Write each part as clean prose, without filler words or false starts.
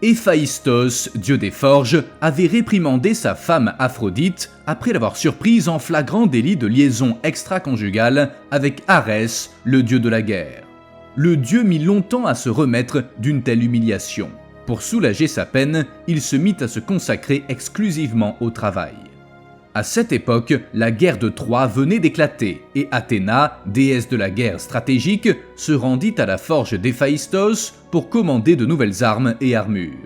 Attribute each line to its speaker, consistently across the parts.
Speaker 1: Héphaïstos, dieu des forges, avait réprimandé sa femme Aphrodite après l'avoir surprise en flagrant délit de liaison extra-conjugale avec Arès, le dieu de la guerre. Le dieu mit longtemps à se remettre d'une telle humiliation. Pour soulager sa peine, il se mit à se consacrer exclusivement au travail. À cette époque, la guerre de Troie venait d'éclater et Athéna, déesse de la guerre stratégique, se rendit à la forge d'Héphaïstos pour commander de nouvelles armes et armures.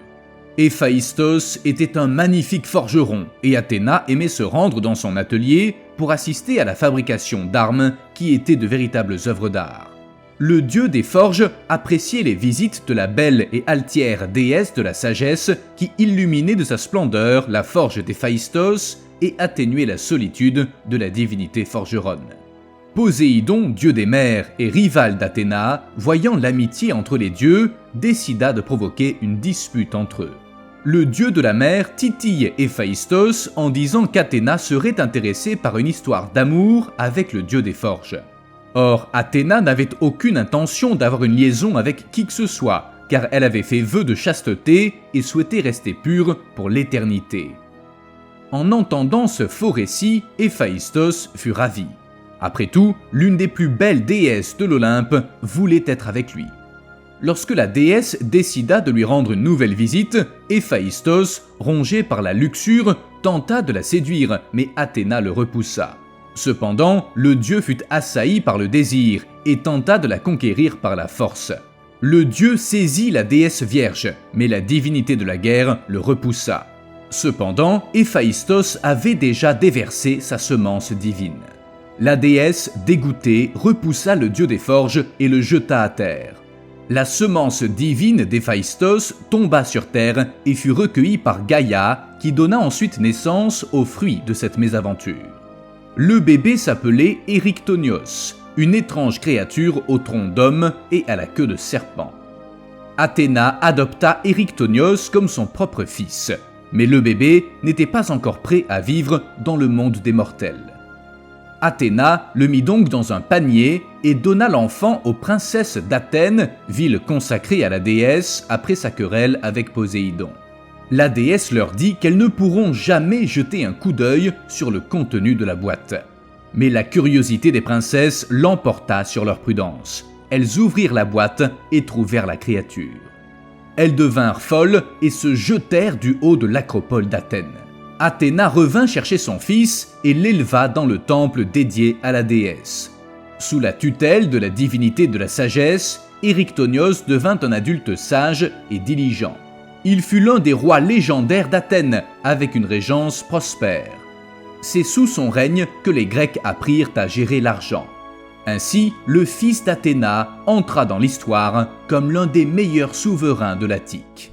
Speaker 1: Héphaïstos était un magnifique forgeron et Athéna aimait se rendre dans son atelier pour assister à la fabrication d'armes qui étaient de véritables œuvres d'art. Le dieu des forges appréciait les visites de la belle et altière déesse de la sagesse qui illuminait de sa splendeur la forge d'Héphaïstos et atténuait la solitude de la divinité forgeronne. Poséidon, dieu des mers et rival d'Athéna, voyant l'amitié entre les dieux, décida de provoquer une dispute entre eux. Le dieu de la mer titille Héphaïstos en disant qu'Athéna serait intéressée par une histoire d'amour avec le dieu des forges. Or, Athéna n'avait aucune intention d'avoir une liaison avec qui que ce soit, car elle avait fait vœu de chasteté et souhaitait rester pure pour l'éternité. En entendant ce faux récit, Héphaïstos fut ravi. Après tout, l'une des plus belles déesses de l'Olympe voulait être avec lui. Lorsque la déesse décida de lui rendre une nouvelle visite, Héphaïstos, rongé par la luxure, tenta de la séduire, mais Athéna le repoussa. Cependant, le dieu fut assailli par le désir et tenta de la conquérir par la force. Le dieu saisit la déesse vierge, mais la divinité de la guerre le repoussa. Cependant, Héphaïstos avait déjà déversé sa semence divine. La déesse, dégoûtée, repoussa le dieu des forges et le jeta à terre. La semence divine d'Héphaïstos tomba sur terre et fut recueillie par Gaïa, qui donna ensuite naissance aux fruits de cette mésaventure. Le bébé s'appelait Érictonios, une étrange créature au tronc d'homme et à la queue de serpent. Athéna adopta Érictonios comme son propre fils. Mais le bébé n'était pas encore prêt à vivre dans le monde des mortels. Athéna le mit donc dans un panier et donna l'enfant aux princesses d'Athènes, ville consacrée à la déesse après sa querelle avec Poséidon. La déesse leur dit qu'elles ne pourront jamais jeter un coup d'œil sur le contenu de la boîte. Mais la curiosité des princesses l'emporta sur leur prudence. Elles ouvrirent la boîte et trouvèrent la créature. Elles devinrent folles et se jetèrent du haut de l'acropole d'Athènes. Athéna revint chercher son fils et l'éleva dans le temple dédié à la déesse. Sous la tutelle de la divinité de la sagesse, Érictonios devint un adulte sage et diligent. Il fut l'un des rois légendaires d'Athènes, avec une régence prospère. C'est sous son règne que les Grecs apprirent à gérer l'argent. Ainsi, le fils d'Athéna entra dans l'histoire comme l'un des meilleurs souverains de l'Attique.